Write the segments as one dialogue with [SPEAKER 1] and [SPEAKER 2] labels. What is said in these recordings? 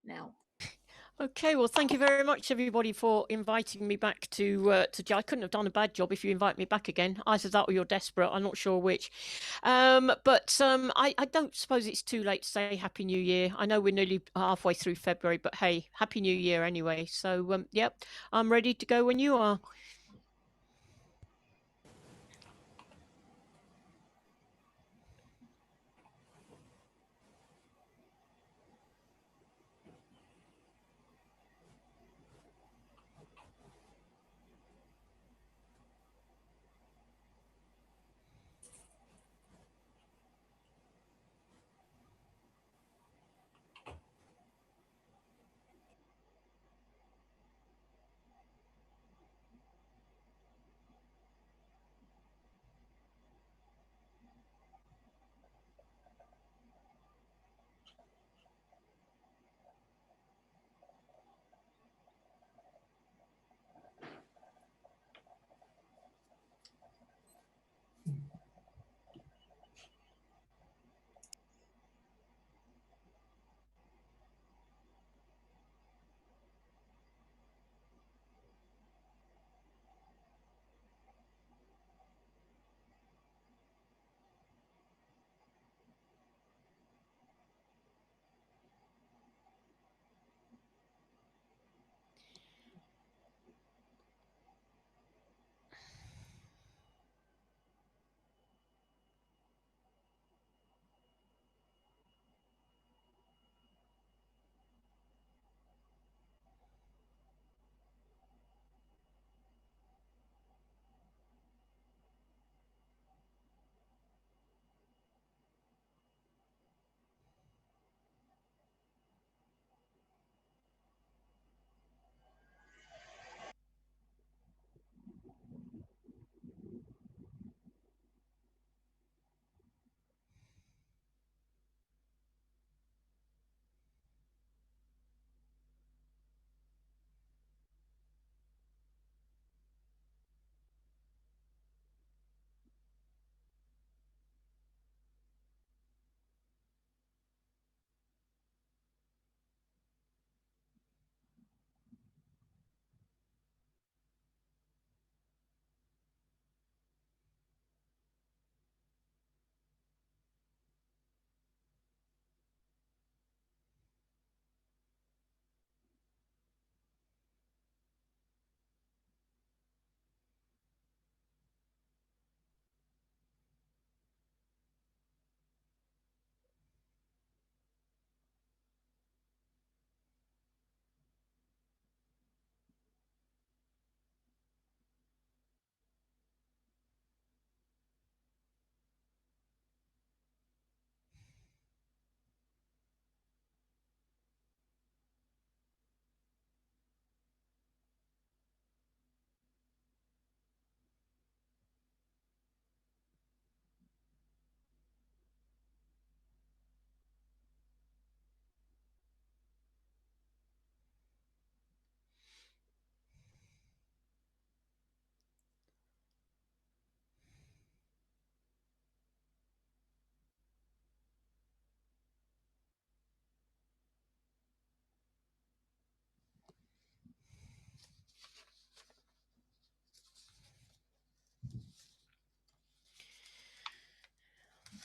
[SPEAKER 1] now.
[SPEAKER 2] Okay, well, thank you very much, everybody, for inviting me back to. I couldn't have done a bad job if you invite me back again. Either that or you're desperate. I'm not sure which. I don't suppose it's too late to say Happy New Year. I know we're nearly halfway through February, but hey, Happy New Year anyway. So, yep, I'm ready to go when you are.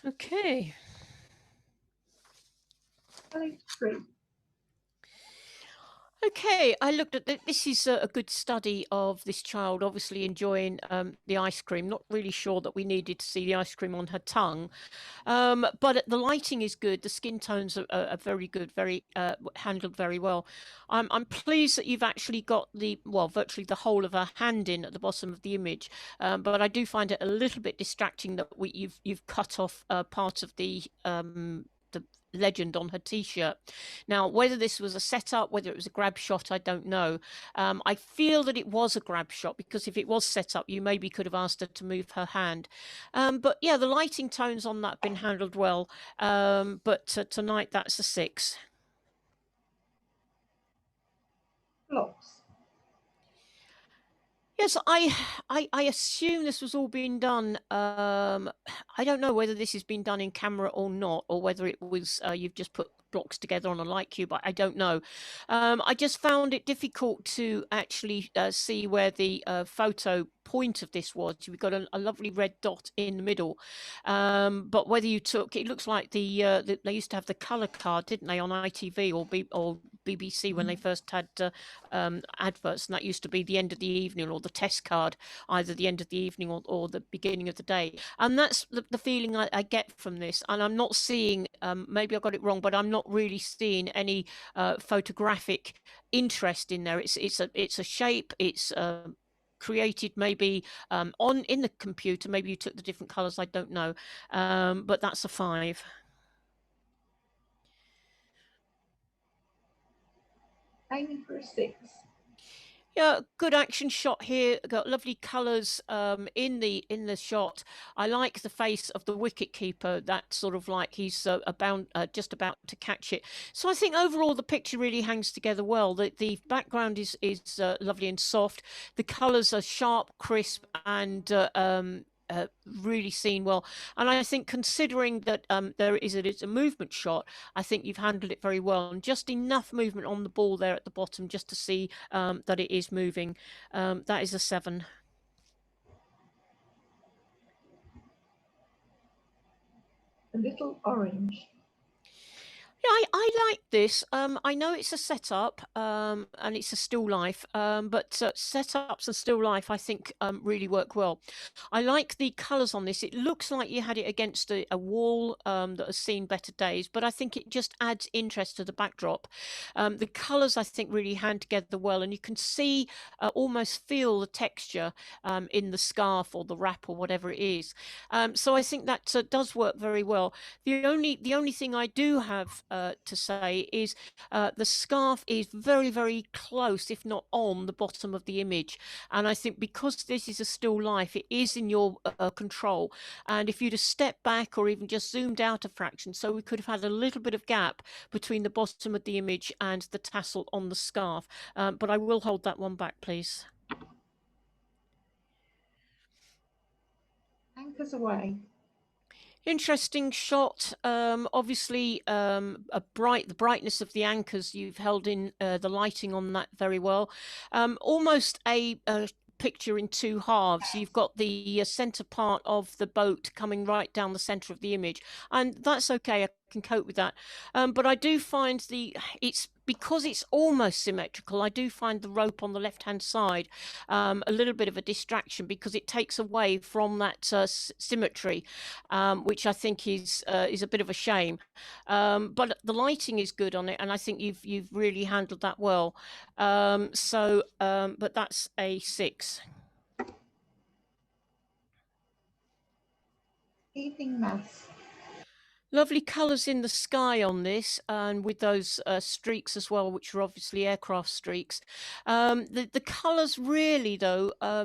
[SPEAKER 2] Okay.
[SPEAKER 1] Great.
[SPEAKER 2] Okay, I looked at this. Is a good study of this child obviously enjoying the ice cream. Not really sure that we needed to see the ice cream on her tongue, but the lighting is good. The skin tones are very good, very handled very well. I'm pleased that you've actually got virtually the whole of her hand in at the bottom of the image. But I do find it a little bit distracting that you've cut off part of the legend on her t-shirt. Now, whether this was a setup, whether it was a grab shot, I don't know. I feel that it was a grab shot because if it was set up, you maybe could have asked her to move her hand. But yeah, the lighting tones on that have been handled well. But tonight, that's a 6.
[SPEAKER 1] Blocks.
[SPEAKER 2] Yes, I assume this was all being done. I don't know whether this has been done in camera or not, or whether it was you've just put blocks together on a light cube. I don't know. I just found it difficult to actually see where the photo point of this was. We've got a lovely red dot in the middle, but whether you took, it looks like they used to have the color card, didn't they, on ITV or BBC when they first had adverts, and that used to be the end of the evening, or the test card, either the end of the evening or the beginning of the day. And that's the feeling I get from this. And I'm not seeing, maybe I got it wrong, but I'm not really seeing any photographic interest in there. It's a shape. It's created maybe on in the computer. Maybe you took the different colors. I don't know, but that's a 5.
[SPEAKER 1] Aiming for a 6.
[SPEAKER 2] Yeah, good action shot here. Got lovely colours in the shot. I like the face of the wicket keeper. That sort of like he's just about to catch it. So I think overall the picture really hangs together well. The background is lovely and soft. The colours are sharp, crisp, and really seen well. And I think considering that it's a movement shot, I think you've handled it very well, and just enough movement on the ball there at the bottom just to see that it is moving. That is a 7.
[SPEAKER 1] A little orange.
[SPEAKER 2] Yeah, I like this. I know it's a setup, and it's a still life, but setups and still life, I think, really work well. I like the colours on this. It looks like you had it against a wall that has seen better days, but I think it just adds interest to the backdrop. The colours, I think, really hand together well, and you can see, almost feel the texture in the scarf or the wrap or whatever it is. So I think that does work very well. The only thing I do have to say is the scarf is very, very close, if not on, the bottom of the image. And I think because this is a still life, it is in your control. And if you'd have stepped back or even just zoomed out a fraction, so we could have had a little bit of gap between the bottom of the image and the tassel on the scarf. But I will hold that one back, please.
[SPEAKER 1] Anchors away.
[SPEAKER 2] Interesting shot. Obviously, the brightness of the anchors, you've held in the lighting on that very well. Almost a picture in 2 halves. You've got the center part of the boat coming right down the center of the image, and that's okay. I can cope with that. But I do find it's because it's almost symmetrical. I do find the rope on the left-hand side a little bit of a distraction, because it takes away from that symmetry, which I think is a bit of a shame. But the lighting is good on it, and I think you've really handled that well. But that's a 6.
[SPEAKER 1] Evening mass.
[SPEAKER 2] Lovely colours in the sky on this, and with those streaks as well, which are obviously aircraft streaks. The colours really, though, are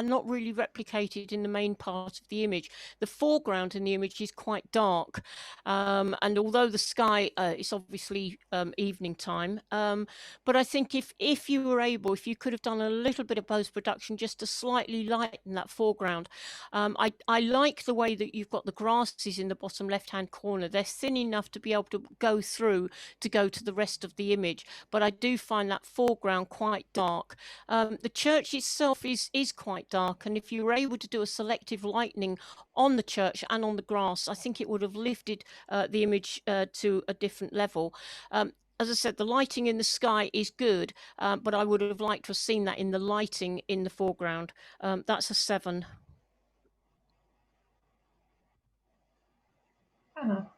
[SPEAKER 2] not really replicated in the main part of the image. The foreground in the image is quite dark, and although the sky is obviously evening time, but I think if you were able, if you could have done a little bit of post-production just to slightly lighten that foreground. I like the way that you've got the grasses in the bottom left-hand corner. They're thin enough to be able to go through to go to the rest of the image, but I do find that foreground quite dark. The church itself is quite dark, and if you were able to do a selective lightening on the church and on the grass, I think it would have lifted the image to a different level. As I said, the lighting in the sky is good, but I would have liked to have seen that in the lighting in the foreground. That's a 7.
[SPEAKER 1] Hannah.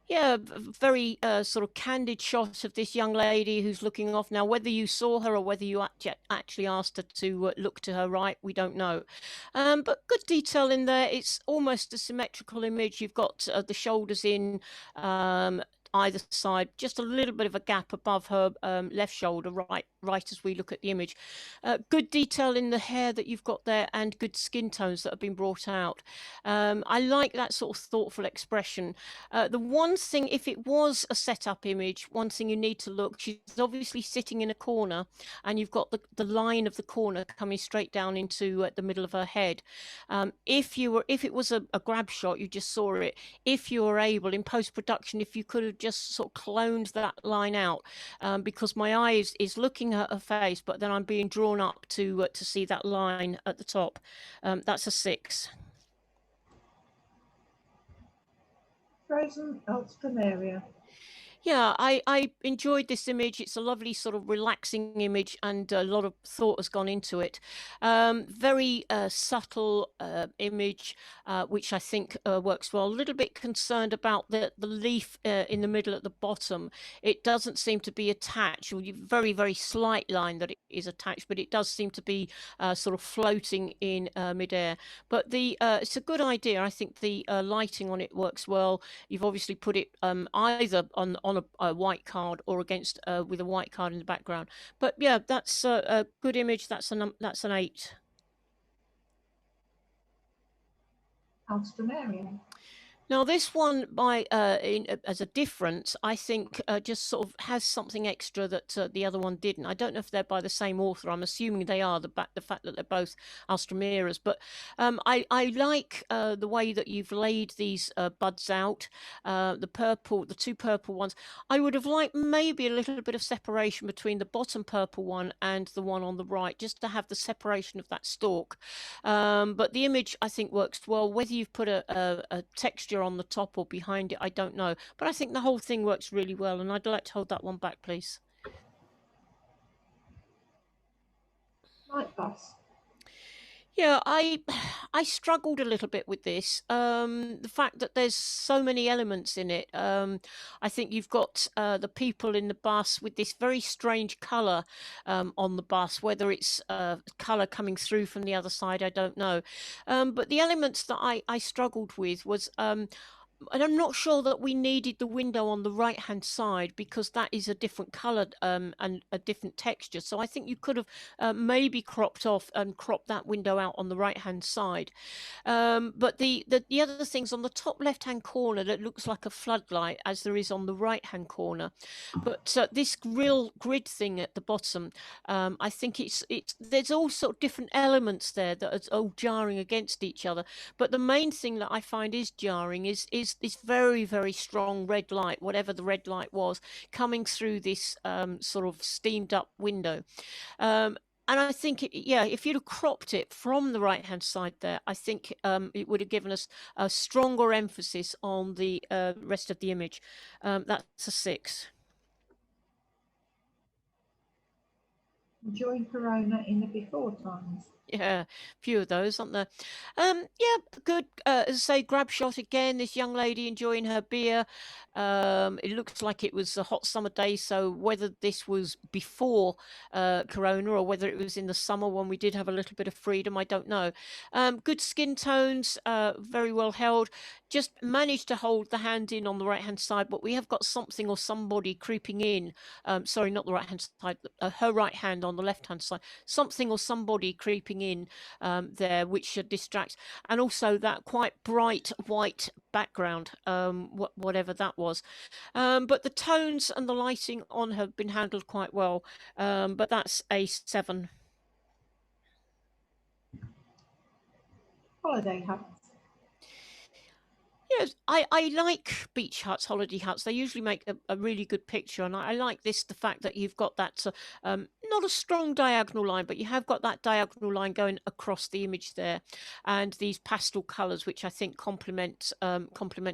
[SPEAKER 2] Yeah, very sort of candid shot of this young lady who's looking off. Now, whether you saw her or whether you actually asked her to look to her right, we don't know. But good detail in there. It's almost a symmetrical image. You've got the shoulders in either side, just a little bit of a gap above her left shoulder, right as we look at the image. Good detail in the hair that you've got there, and good skin tones that have been brought out. I like that sort of thoughtful expression. The one thing, if it was a setup image, one thing you need to look, she's obviously sitting in a corner, and you've got the line of the corner coming straight down into the middle of her head. If it was a grab shot, you just saw it. If you were able in post production, if you could have just sort of cloned that line out, because my eye is looking at her face, but then I'm being drawn up to see that line at the top. That's a 6.
[SPEAKER 1] Frozen Ultramaria.
[SPEAKER 2] Yeah, I enjoyed this image. It's a lovely sort of relaxing image, and a lot of thought has gone into it. Very subtle image, which I think works well. A little bit concerned about the leaf in the middle at the bottom. It doesn't seem to be attached, or very, very slight line that it is attached, but it does seem to be sort of floating in midair. But it's a good idea. I think the lighting on it works well. You've obviously put it either on a white card or against with a white card in the background. But yeah, that's a good image. That's an 8.
[SPEAKER 1] Ultramaria.
[SPEAKER 2] Now, this one, as a difference, I think just sort of has something extra that the other one didn't. I don't know if they're by the same author. I'm assuming they are, the fact that they're both Alstramiras. But I like the way that you've laid these buds out. The 2 purple ones. I would have liked maybe a little bit of separation between the bottom purple one and the one on the right, just to have the separation of that stalk. But the image, I think, works well. Whether you've put a texture on the top or behind it, I don't know, but I think the whole thing works really well, and I'd like to hold that one back, please.
[SPEAKER 1] Night Bus.
[SPEAKER 2] Yeah, I struggled a little bit with this. The fact that there's so many elements in it. I think you've got the people in the bus with this very strange color on the bus. Whether it's color coming through from the other side, I don't know. But the elements that I struggled with was. And I'm not sure that we needed the window on the right hand side, because that is a different color and a different texture. So I think you could have maybe cropped off and cropped that window out on the right hand side. But the other things on the top left hand corner, that looks like a floodlight, as there is on the right hand corner. But this real grid thing at the bottom, I think it's there's all sort of different elements there that are all jarring against each other. But the main thing that I find is jarring is this very, very strong red light, whatever the red light was, coming through this sort of steamed up window. And I think, if you'd have cropped it from the right-hand side there, I think it would have given us a stronger emphasis on the rest of the image. That's a 6.
[SPEAKER 1] Enjoying Corona in the before times.
[SPEAKER 2] Yeah, few of those, aren't there? Yeah, good. As I say, grab shot again. This young lady enjoying her beer. It looks like it was a hot summer day. So whether this was before Corona or whether it was in the summer when we did have a little bit of freedom, I don't know. Good skin tones, very well held. Just managed to hold the hand in on the right hand side, but we have got something or somebody creeping in. Sorry, not the right hand side. Her right hand on the left hand side. Something or somebody creeping in there, which distracts, and also that quite bright white background, whatever that was. But the tones and the lighting on have been handled quite well. But that's a 7.
[SPEAKER 1] Holiday Huts.
[SPEAKER 2] Yes, I like beach huts, holiday huts. They usually make a really good picture, and I like this, the fact that you've got that not a strong diagonal line, but you have got that diagonal line going across the image there, and these pastel colours, which I think complement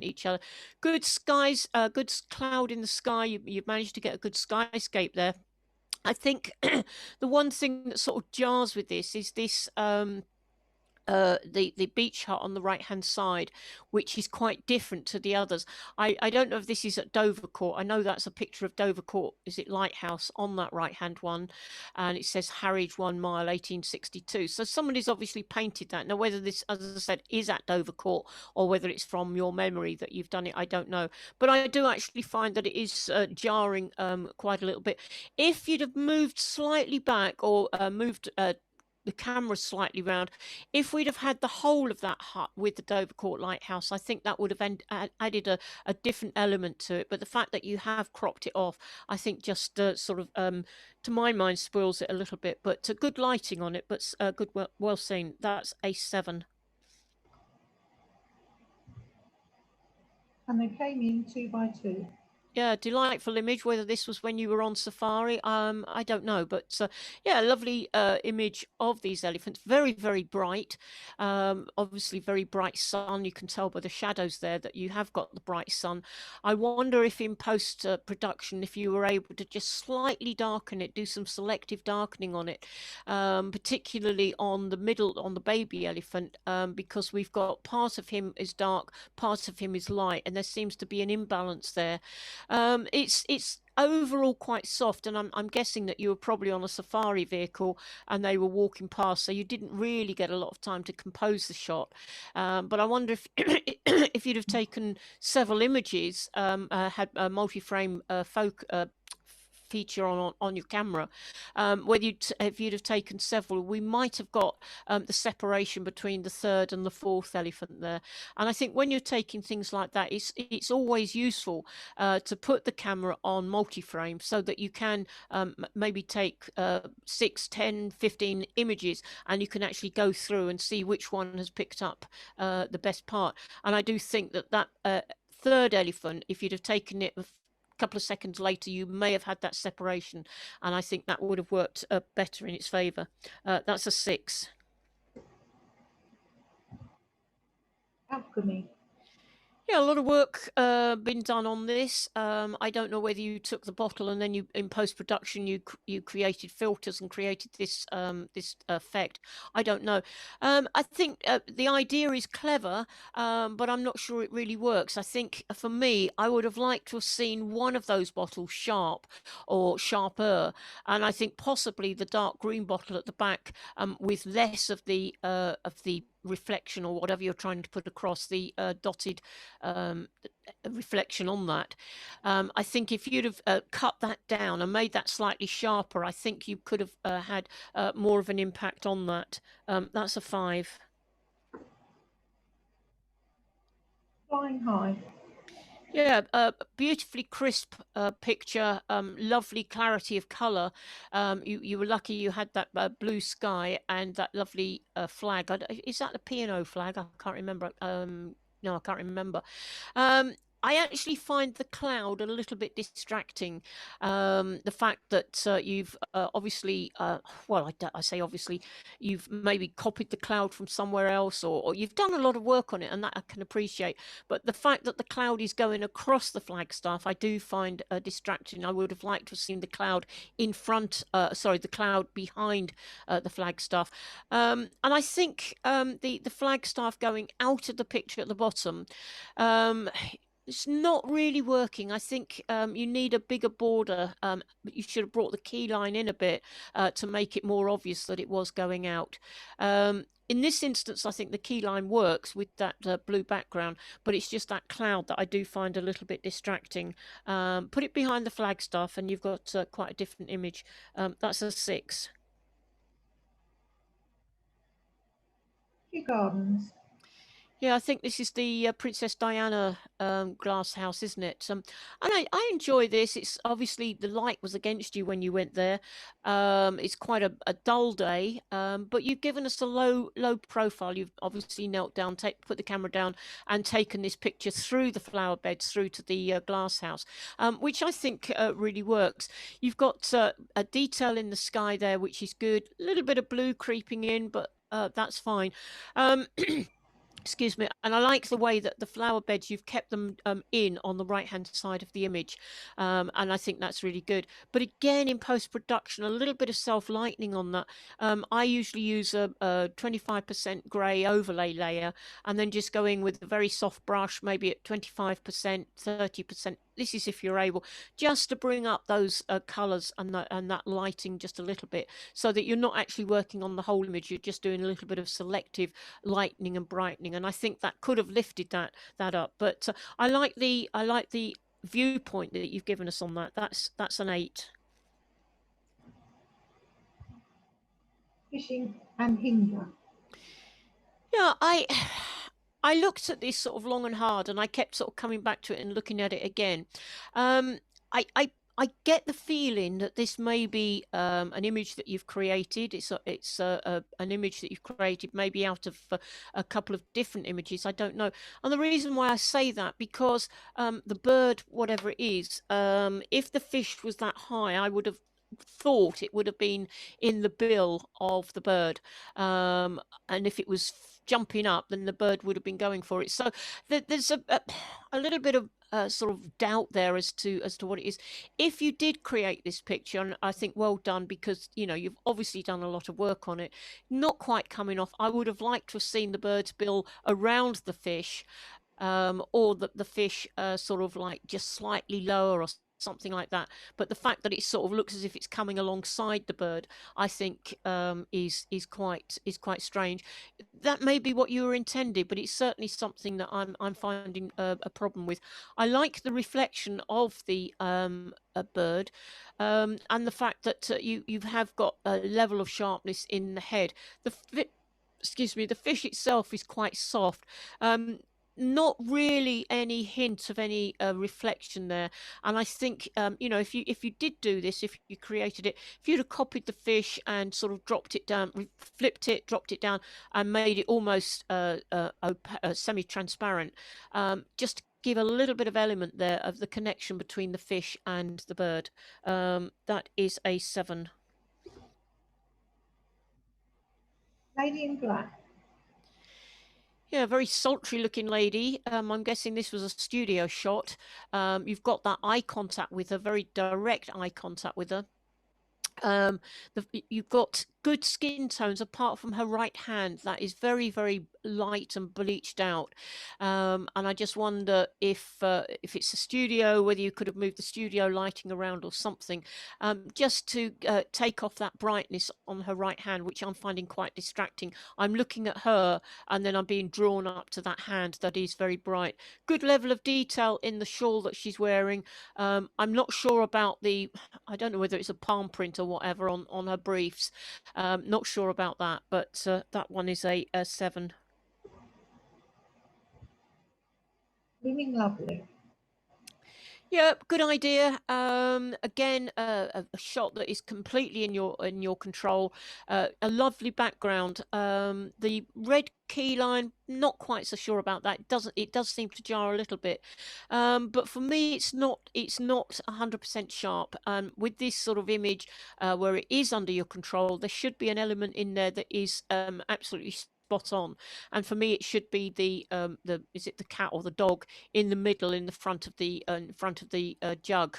[SPEAKER 2] each other. Good skies, good cloud in the sky. You've managed to get a good skyscape there. I think the one thing that sort of jars with this is this the beach hut on the right hand side, which is quite different to the others. I don't know if this is at Dovercourt. I know that's a picture of Dovercourt. Is it Lighthouse on that right hand one? And it says Harwich 1 mile 1862. So somebody's obviously painted that. Now whether this, as I said, is at Dovercourt or whether it's from your memory that you've done it, I don't know. But I do actually find that it is jarring quite a little bit. If you'd have moved slightly back or moved the camera slightly round, if we'd have had the whole of that hut with the Dovercourt Lighthouse, I think that would have added a different element to it. But the fact that you have cropped it off, I think just sort of, to my mind, spoils it a little bit. But good lighting on it, but good, well seen. That's a 7.
[SPEAKER 1] And they came in 2x2.
[SPEAKER 2] Yeah, delightful image. Whether this was when you were on safari, I don't know, but yeah, lovely image of these elephants. Very, very bright. Obviously, very bright sun. You can tell by the shadows there that you have got the bright sun. I wonder if in post production, if you were able to just slightly darken it, do some selective darkening on it, particularly on the middle, on the baby elephant, because we've got part of him is dark, part of him is light, and there seems to be an imbalance there. It's overall quite soft, and I'm guessing that you were probably on a safari vehicle and they were walking past, so you didn't really get a lot of time to compose the shot. But I wonder if if you'd have taken several images, had a multi-frame feature on your camera, whether if you'd have taken several, we might have got the separation between the third and the fourth elephant there. And I think when you're taking things like that, it's always useful to put the camera on multi-frame so that you can maybe take 6, 10, 15 images, and you can actually go through and see which one has picked up the best part. And I do think that third elephant, if you'd have taken it couple of seconds later, you may have had that separation, and I think that would have worked better in its favour. That's a 6.
[SPEAKER 1] Alchemy.
[SPEAKER 2] Yeah, a lot of work been done on this. I don't know whether you took the bottle and then you, in post production, you created filters and created this this effect. I don't know. I think the idea is clever, but I'm not sure it really works. I think for me, I would have liked to have seen one of those bottles sharp or sharper, and I think possibly the dark green bottle at the back with less of the reflection or whatever you're trying to put across, the dotted reflection on that. I think if you'd have cut that down and made that slightly sharper, I think you could have had more of an impact on that. That's a 5.
[SPEAKER 1] Flying high.
[SPEAKER 2] Yeah, beautifully crisp picture, lovely clarity of colour. You were lucky you had that blue sky and that lovely flag. Is that the P&O flag? I can't remember. No, I can't remember. I actually find the cloud a little bit distracting. The fact that you've obviously, well, I say obviously, you've maybe copied the cloud from somewhere else, or you've done a lot of work on it, and that I can appreciate. But the fact that the cloud is going across the Flagstaff, I do find distracting. I would have liked to have seen the cloud in front, sorry, the cloud behind the Flagstaff. And I think the Flagstaff going out of the picture at the bottom, it's not really working. I think you need a bigger border. You should have brought the key line in a bit to make it more obvious that it was going out. In this instance, I think the key line works with that blue background, but it's just that cloud that I do find a little bit distracting. Put it behind the Flagstaff and you've got quite a different image. That's a 6.
[SPEAKER 1] Kew Gardens.
[SPEAKER 2] Yeah, I think this is the Princess Diana glass house, isn't it? And I enjoy this. It's obviously the light was against you when you went there. It's quite a dull day, but you've given us a low profile. You've obviously knelt down, put the camera down, and taken this picture through the flower beds through to the glass house, which I think really works. You've got a detail in the sky there, which is good. A little bit of blue creeping in, but that's fine. Excuse me. And I like the way that the flower beds, you've kept them in on the right hand side of the image, and I think that's really good. But again, in post production, a little bit of self lightening on that. I usually use a 25% grey overlay layer, and then just going with a very soft brush, maybe at 25%, 30%. This is if you're able, just to bring up those colours and that lighting just a little bit, so that you're not actually working on the whole image. You're just doing a little bit of selective lightening and brightening, and I think that could have lifted that up. But I like the viewpoint that you've given us on that. That's an 8.
[SPEAKER 1] Fishing and hinder.
[SPEAKER 2] Yeah, I looked at this sort of long and hard, and I kept sort of coming back to it and looking at it again. I get the feeling that this may be an image that you've created. An image that you've created maybe out of a couple of different images. I don't know. And the reason why I say that, because the bird, whatever it is, if the fish was that high, I would have thought it would have been in the bill of the bird, and if it was jumping up, then the bird would have been going for it. So there's a little bit of sort of doubt there as to what it is. If you did create this picture, and I think well done, because you've obviously done a lot of work on it, not quite coming off. I would have liked to have seen the bird's bill around the fish, or the fish sort of like just slightly lower or something like that. But the fact that it sort of looks as if it's coming alongside the bird, I think is quite strange. That may be what you were intended, but it's certainly something that I'm finding a problem with. I like the reflection of the bird, and the fact that you have got a level of sharpness in the head. Excuse me, the fish itself is quite soft. Not really any hint of any reflection there, and I think if you did do this, if you created it, if you'd have copied the fish and sort of dropped it down, flipped it, dropped it down, and made it almost semi-transparent, just to give a little bit of element there of the connection between the fish and the bird. That is a 7.
[SPEAKER 1] Lady in black.
[SPEAKER 2] Yeah, very sultry looking lady. I'm guessing this was a studio shot. You've got that eye contact with her, very direct eye contact with her. You've got good skin tones apart from her right hand. That is very, very light and bleached out. And I just wonder if it's a studio, whether you could have moved the studio lighting around or something, just to take off that brightness on her right hand, which I'm finding quite distracting. I'm looking at her, and then I'm being drawn up to that hand that is very bright. Good level of detail in the shawl that she's wearing. I'm not sure about I don't know whether it's a palm print or whatever on her briefs. Not sure about that, but that one is a 7.
[SPEAKER 1] Living lovely.
[SPEAKER 2] Yeah, good idea. Again, a shot that is completely in your control. A lovely background. The red key line, not quite so sure about that. It does seem to jar a little bit. But for me, it's not 100% sharp. With this sort of image, where it is under your control, there should be an element in there that is absolutely spot on. And for me, it should be the is it the cat or the dog in the middle, in the front of the jug.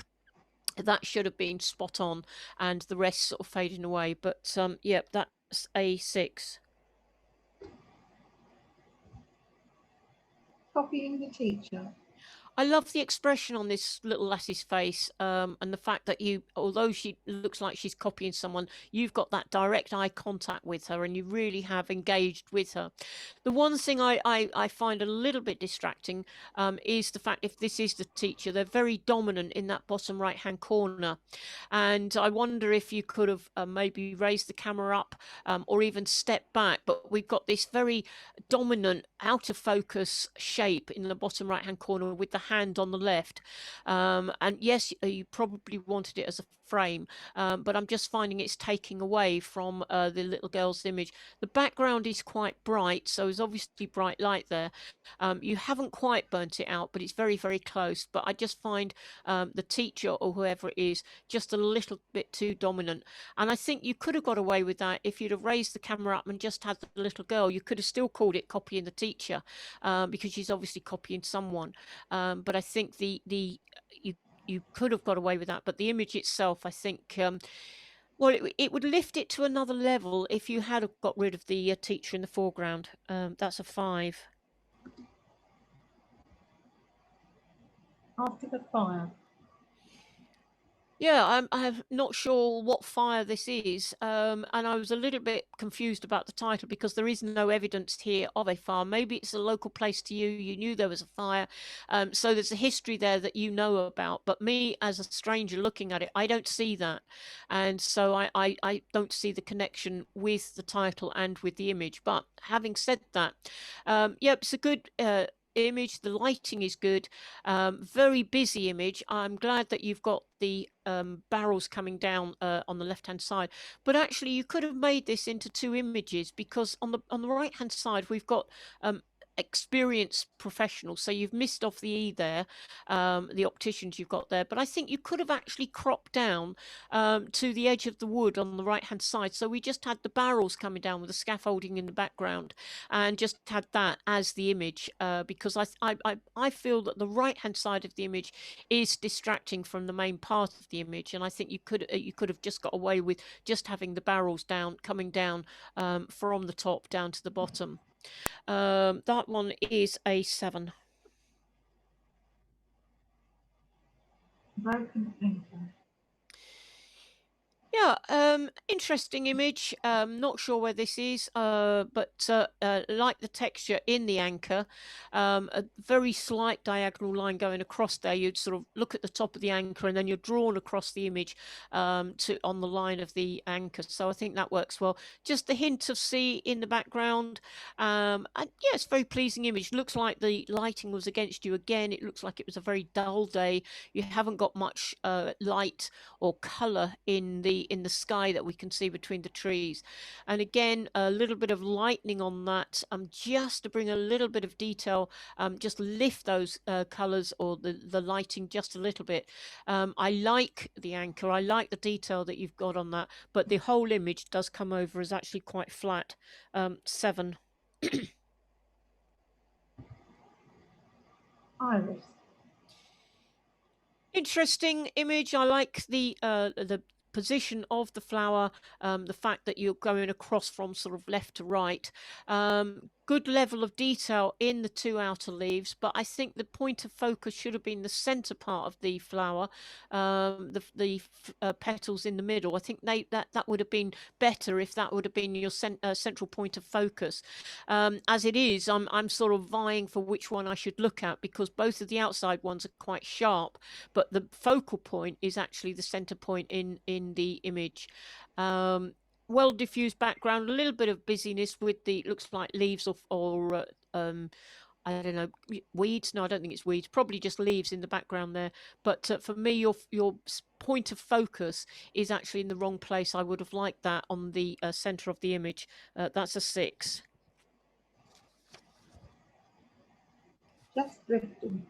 [SPEAKER 2] That should have been spot on, and the rest sort of fading away. But yeah, that's a 6.
[SPEAKER 1] Copying the teacher.
[SPEAKER 2] I love the expression on this little lassie's face, and the fact that although she looks like she's copying someone, you've got that direct eye contact with her, and you really have engaged with her. The one thing I find a little bit distracting is the fact, if this is the teacher, they're very dominant in that bottom right-hand corner, and I wonder if you could have maybe raised the camera up, or even stepped back. But we've got this very dominant out of focus shape in the bottom right-hand corner with the hand on the left. And yes, you probably wanted it as a frame, but I'm just finding it's taking away from the little girl's image. The background is quite bright, so there's obviously bright light there. You haven't quite burnt it out, but it's very, very close. But I just find the teacher or whoever it is just a little bit too dominant. And I think you could have got away with that if you'd have raised the camera up and just had the little girl. You could have still called it copying the teacher, because she's obviously copying someone. But I think you could have got away with that. But the image itself, I think, well, it would lift it to another level if you had got rid of the teacher in the foreground. That's a 5.
[SPEAKER 1] After the fire.
[SPEAKER 2] Yeah, I'm not sure what fire this is, and I was a little bit confused about the title because there is no evidence here of a fire. Maybe it's a local place to you. You knew there was a fire, so there's a history there that you know about. But me, as a stranger looking at it, I don't see that, and so I don't see the connection with the title and with the image. But having said that, yeah, it's a good image. The lighting is good. Very busy image. I'm glad that you've got the barrels coming down on the left hand side, but actually you could have made this into 2 images, because on the right hand side we've got experienced professionals, so you've missed off the E there, the opticians you've got there, but I think you could have actually cropped down to the edge of the wood on the right hand side, so we just had the barrels coming down with the scaffolding in the background and just had that as the image, because I feel that the right hand side of the image is distracting from the main part of the image, and I think you could have just got away with just having the barrels coming down from the top down to the bottom. That one is a 7.
[SPEAKER 1] Broken anchor.
[SPEAKER 2] Yeah, interesting image. Not sure where this is, but like the texture in the anchor, a very slight diagonal line going across there. You'd sort of look at the top of the anchor and then you're drawn across the image on the line of the anchor. So I think that works well. Just the hint of sea in the background. And yeah, it's a very pleasing image. Looks like the lighting was against you again. It looks like it was a very dull day. You haven't got much light or color in the sky that we can see between the trees, and again a little bit of lightning on that, just to bring a little bit of detail, just lift those colors or the lighting just a little bit. I like the anchor, I like the detail that you've got on that, but the whole image does come over as actually quite flat. 7.
[SPEAKER 1] Iris.
[SPEAKER 2] Interesting image. I like the position of the flower, the fact that you're going across from sort of left to right. Good level of detail in the 2 outer leaves, but I think the point of focus should have been the center part of the flower, the petals in the middle. I think that would have been better if that would have been your central point of focus. As it is, I'm sort of vying for which one I should look at, because both of the outside ones are quite sharp, but the focal point is actually the center point in the image. Well diffused background, a little bit of busyness with the, looks like leaves or I don't know, weeds. No, I don't think it's weeds. Probably just leaves in the background there. But for me, your point of focus is actually in the wrong place. I would have liked that on the center of the image. That's a 6.
[SPEAKER 1] Just drifting.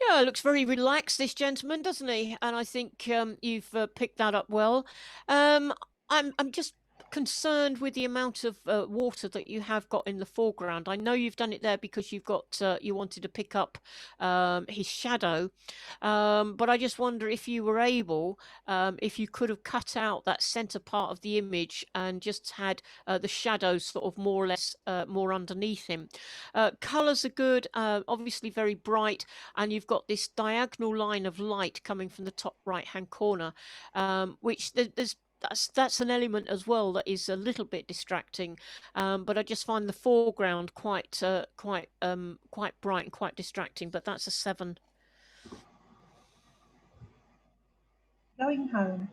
[SPEAKER 2] Yeah, looks very relaxed, this gentleman, doesn't he? And I think you've picked that up well. I'm just concerned with the amount of water that you have got in the foreground. I know you've done it there because you've got you wanted to pick up his shadow, but I just wonder if you were able, if you could have cut out that center part of the image and just had the shadows sort of more or less more underneath him. Colors are good, obviously very bright, and you've got this diagonal line of light coming from the top right hand corner, which that's an element as well that is a little bit distracting, but I just find the foreground quite bright and quite distracting. But that's a 7.
[SPEAKER 1] Going home.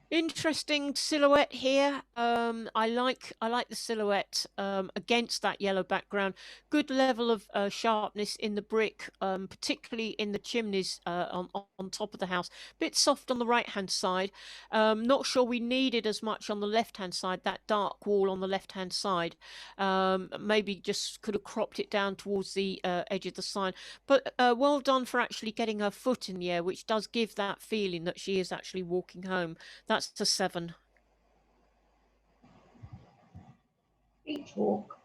[SPEAKER 2] Interesting silhouette here. I like the silhouette against that yellow background. Good level of sharpness in the brick, particularly in the chimneys on top of the house. Bit soft on the right hand side. Not sure we needed as much on the left hand side. That dark wall on the left hand side. Maybe just could have cropped it down towards the edge of the sign. But well done for actually getting her foot in the air, which does give that feeling that she is actually walking home. That's a 7.
[SPEAKER 1] Beach walk.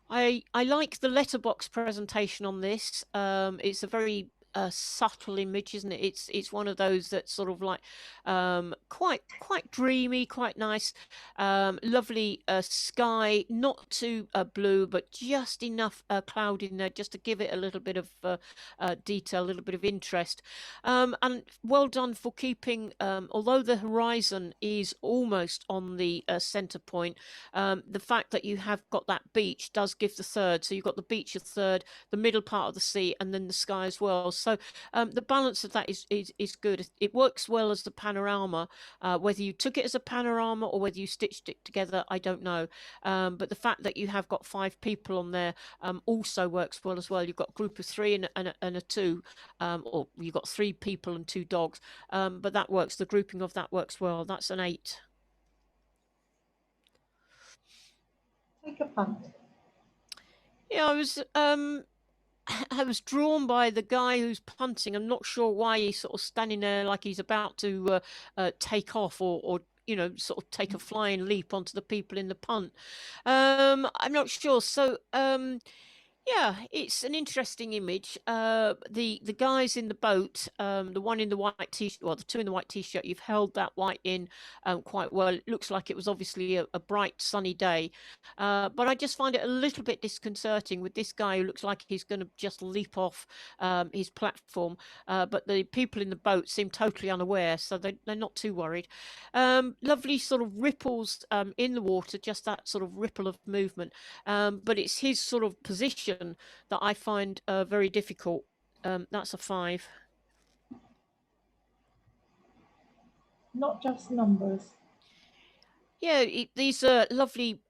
[SPEAKER 2] I like the letterbox presentation on this. It's a very subtle image, isn't it? It's one of those that's sort of like quite dreamy, quite nice. Lovely sky, not too blue, but just enough cloud in there just to give it a little bit of detail, a little bit of interest. And well done for keeping, although the horizon is almost on the center point, the fact that you have got that beach does give the third. So you've got the beach a third, the middle part of the sea, and then the sky as well. So the balance of that is good. It works well as the panorama. Whether you took it as a panorama or whether you stitched it together, I don't know. But the fact that you have got 5 people on there also works well as well. You've got a group of 3 and a 2, or you've got 3 people and 2 dogs. But that works. The grouping of that works well. That's an 8.
[SPEAKER 1] Take a punt.
[SPEAKER 2] Yeah, I was drawn by the guy who's punting. I'm not sure why he's sort of standing there like he's about to take off or sort of take a flying leap onto the people in the punt. I'm not sure. So yeah, it's an interesting image. The guys in the boat, the one in the white t-shirt, well, the 2 in the white t-shirt, you've held that white in quite well. It looks like it was obviously a bright sunny day, but I just find it a little bit disconcerting with this guy who looks like he's going to just leap off his platform. But the people in the boat seem totally unaware, so they're not too worried. Lovely sort of ripples in the water, just that sort of ripple of movement. But it's his sort of position that I find very difficult. That's a 5.
[SPEAKER 1] Not just numbers.
[SPEAKER 2] Yeah, these are lovely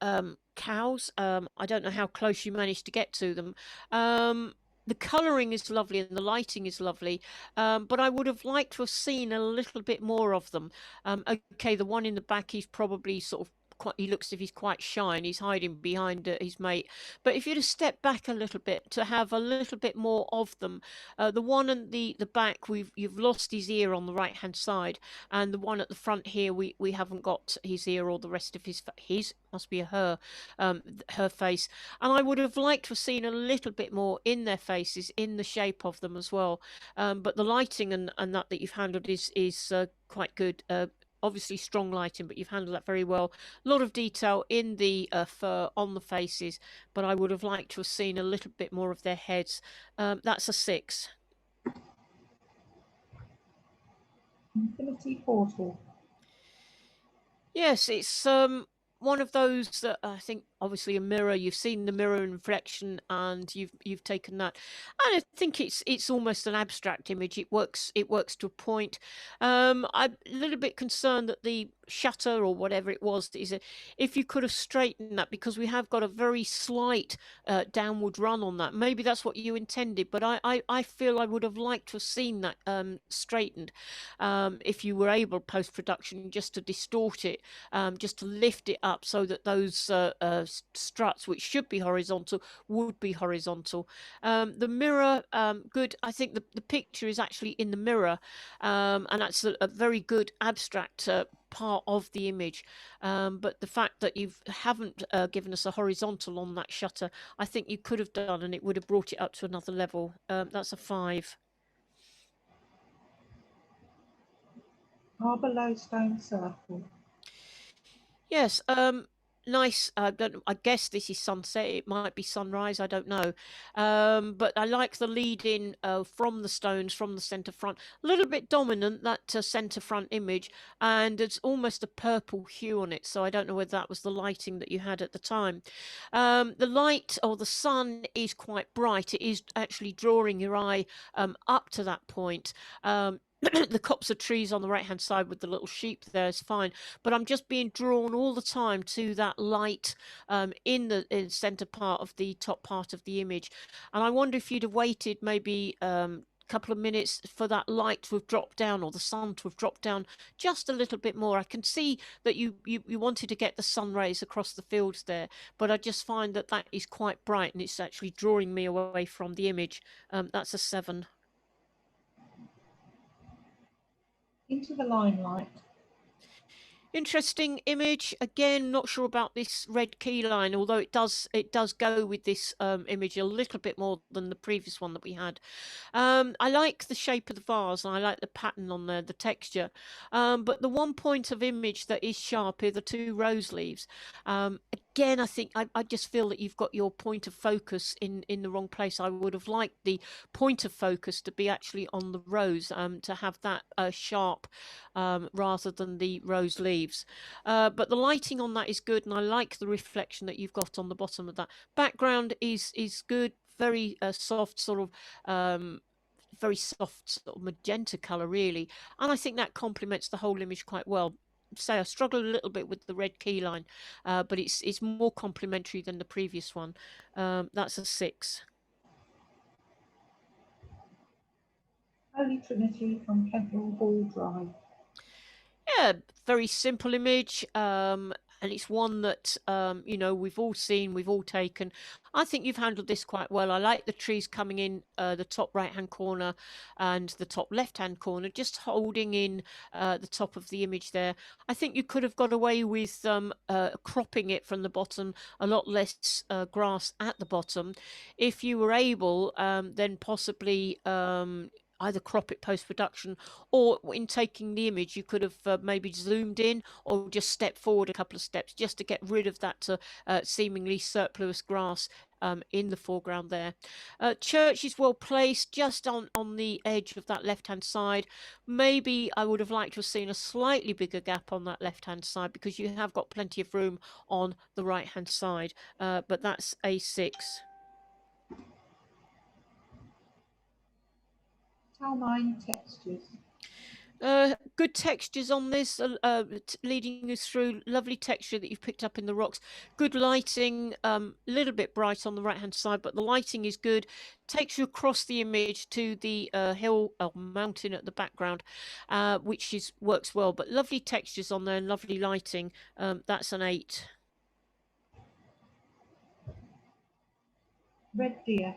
[SPEAKER 2] cows. I don't know how close you managed to get to them. The colouring is lovely and the lighting is lovely, but I would have liked to have seen a little bit more of them. Okay, the one in the back, he's probably sort of he looks as if he's quite shy and he's hiding behind his mate. But if you'd have stepped back a little bit to have a little bit more of them, the one in the back, you've lost his ear on the right hand side, and the one at the front here, we haven't got his ear or the rest of his must be a her face. And I would have liked to have seen a little bit more in their faces, in the shape of them as well. But the lighting and that you've handled is quite good. Obviously strong lighting, but you've handled that very well. A lot of detail in the fur on the faces, but I would have liked to have seen a little bit more of their heads. That's a 6.
[SPEAKER 1] Infinity portal.
[SPEAKER 2] Yes, it's one of those that I think obviously a mirror. You've seen the mirror reflection, and you've taken that, and I think it's almost an abstract image. It works to a point. I'm a little bit concerned that the shutter or whatever it was if you could have straightened that, because we have got a very slight downward run on that. Maybe that's what you intended, but I feel I would have liked to have seen that straightened, if you were able post-production just to distort it, just to lift it up so that those struts, which should be horizontal, would be horizontal. The mirror, good. I think the picture is actually in the mirror, and that's a very good abstract part of the image. But the fact that you haven't given us a horizontal on that shutter, I think you could have done, and it would have brought it up to another level. That's a 5.
[SPEAKER 1] Harbour low stone circle.
[SPEAKER 2] Yes, nice. I guess this is sunset. It might be sunrise. I don't know. But I like the lead in from the stones, from the centre front. A little bit dominant, that centre front image, and it's almost a purple hue on it. So I don't know whether that was the lighting that you had at the time. The light or the sun is quite bright. It is actually drawing your eye up to that point. the copse of trees on the right hand side with the little sheep there is fine, but I'm just being drawn all the time to that light in the center part of the top part of the image. And I wonder if you'd have waited maybe couple of minutes for that light to have dropped down, or the sun to have dropped down just a little bit more. I can see that you wanted to get the sun rays across the fields there, but I just find that that is quite bright and it's actually drawing me away from the image. That's a 7.
[SPEAKER 1] Into the limelight.
[SPEAKER 2] Interesting image. Again, not sure about this red key line, although it does go with this image a little bit more than the previous one that we had. I like the shape of the vase and I like the pattern on there, the texture. But the one point of image that is sharp are the 2 rose leaves. Again, I think I just feel that you've got your point of focus in the wrong place. I would have liked the point of focus to be actually on the rose, to have that sharp rather than the rose leaves. But the lighting on that is good, and I like the reflection that you've got on the bottom of that. Background is good, very soft sort of very soft sort of magenta color really, and I think that complements the whole image quite well. Say I struggle a little bit with the red key line, but it's more complementary than the previous one. That's a 6.
[SPEAKER 1] Holy Trinity from Kentwell Hall Drive.
[SPEAKER 2] Yeah, very simple image. And it's one that we've all seen, we've all taken. I think you've handled this quite well. I like the trees coming in the top right hand corner and the top left hand corner, just holding in the top of the image there. I think you could have got away with cropping it from the bottom, a lot less grass at the bottom. If you were able, then possibly either crop it post-production, or in taking the image you could have maybe zoomed in or just stepped forward a couple of steps just to get rid of that seemingly surplus grass in the foreground there. Church is well placed, just on the edge of that left hand side. Maybe I would have liked to have seen a slightly bigger gap on that left hand side, because you have got plenty of room on the right hand side, but that's a 6.
[SPEAKER 1] Talmine textures.
[SPEAKER 2] Good textures on this, leading us through. Lovely texture that you've picked up in the rocks. Good lighting, a little bit bright on the right hand side, but the lighting is good. Takes you across the image to the hill or mountain at the background, which works well. But lovely textures on there and lovely lighting. That's an 8.
[SPEAKER 1] Red deer.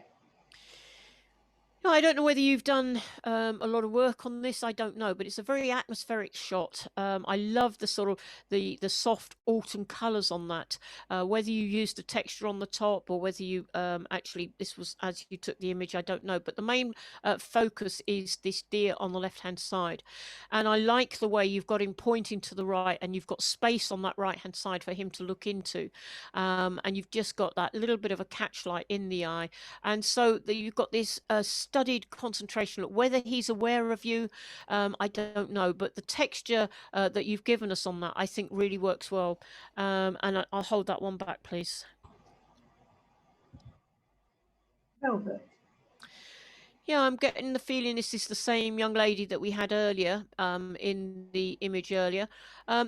[SPEAKER 2] No, I don't know whether you've done a lot of work on this. I don't know, but it's a very atmospheric shot. I love the sort of the soft autumn colours on that. Whether you used the texture on the top or whether you actually this was as you took the image, I don't know. But the main focus is this deer on the left-hand side, and I like the way you've got him pointing to the right, and you've got space on that right-hand side for him to look into, and you've just got that little bit of a catchlight in the eye, and so you've got this studied concentration. Whether he's aware of you, I don't know, but the texture that you've given us on that, I think really works well. And I'll hold that one back, please.
[SPEAKER 1] Velvet.
[SPEAKER 2] Yeah, I'm getting the feeling this is the same young lady that we had earlier, in the image earlier.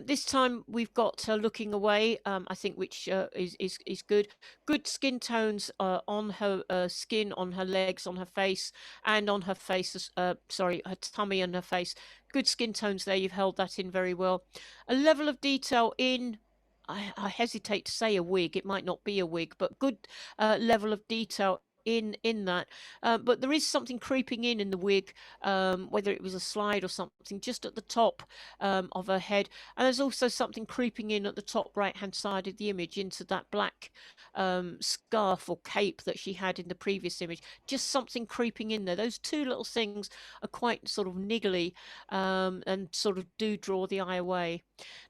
[SPEAKER 2] This time we've got her looking away, I think, which is good. Good skin tones on her skin, on her legs, on her face, and on her face. Sorry, her tummy and her face. Good skin tones there. You've held that in very well. A level of detail in. I hesitate to say a wig. It might not be a wig, but good level of detail in that, but there is something creeping in the wig, whether it was a slide or something just at the top of her head, and there's also something creeping in at the top right hand side of the image into that black scarf or cape that she had in the previous image. Just something creeping in there. Those two little things are quite sort of niggly, and sort of do draw the eye away.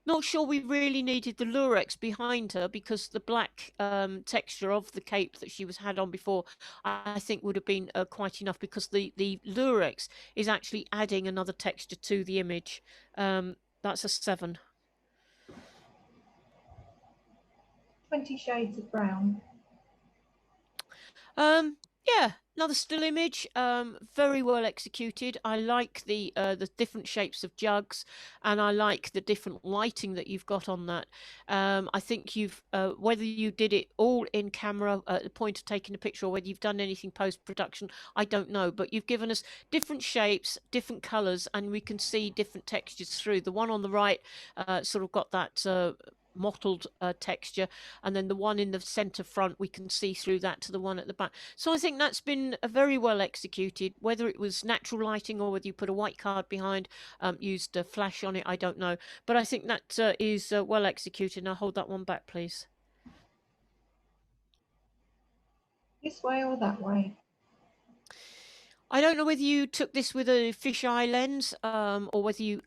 [SPEAKER 2] Not sure we really needed the lurex behind her, because the black texture of the cape that she was had on before, I think would have been quite enough, because the lurex is actually adding another texture to the image. That's a 7.
[SPEAKER 1] 20 Shades of Brown.
[SPEAKER 2] Yeah, Another still image, very well executed. I like the different shapes of jugs, and I like the different lighting that you've got on that. I think you've whether you did it all in camera at the point of taking a picture, or whether you've done anything post production, I don't know. But you've given us different shapes, different colours, and we can see different textures through. The one on the right sort of got that mottled texture, and then the one in the center front, we can see through that to the one at the back. So I think that's been very well executed. Whether it was natural lighting or whether you put a white card behind, used a flash on it, I don't know, but I think that is well executed. Now hold that one back, please.
[SPEAKER 1] This way or that way?
[SPEAKER 2] I don't know whether you took this with a fisheye lens, or whether you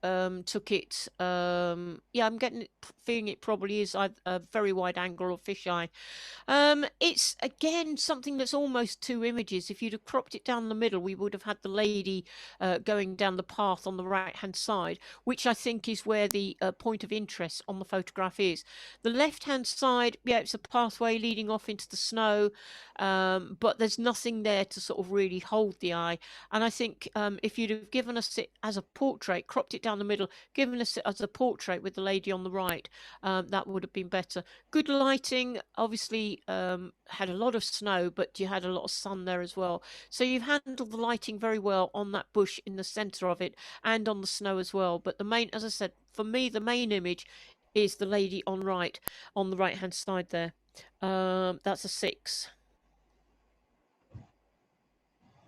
[SPEAKER 2] took it. Yeah, I'm feeling it probably is a very wide angle or fisheye. It's again something that's almost two images. If you'd have cropped it down the middle, we would have had the lady going down the path on the right-hand side, which I think is where the point of interest on the photograph is. The left-hand side, yeah, it's a pathway leading off into the snow, but there's nothing there to sort of really hold the eye. And I think if you'd have given us it as a portrait, cropped it down the middle, given us it as a portrait with the lady on the right, that would have been better. Good lighting, obviously had a lot of snow, but you had a lot of sun there as well. So you've handled the lighting very well on that bush in the center of it and on the snow as well. But the main, as I said, for me, the main image is the lady on the right hand side there. That's a 6.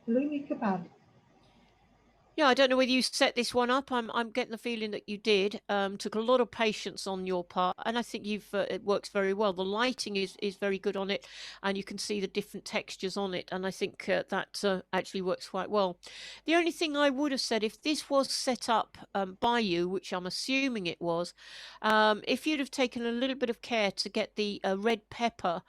[SPEAKER 1] Halloumi kebab.
[SPEAKER 2] Yeah, I don't know whether you set this one up. I'm getting the feeling that you did. Took a lot of patience on your part, and I think it works very well. The lighting is very good on it, and you can see the different textures on it, and I think that actually works quite well. The only thing I would have said, if this was set up by you, which I'm assuming it was, if you'd have taken a little bit of care to get the red pepper,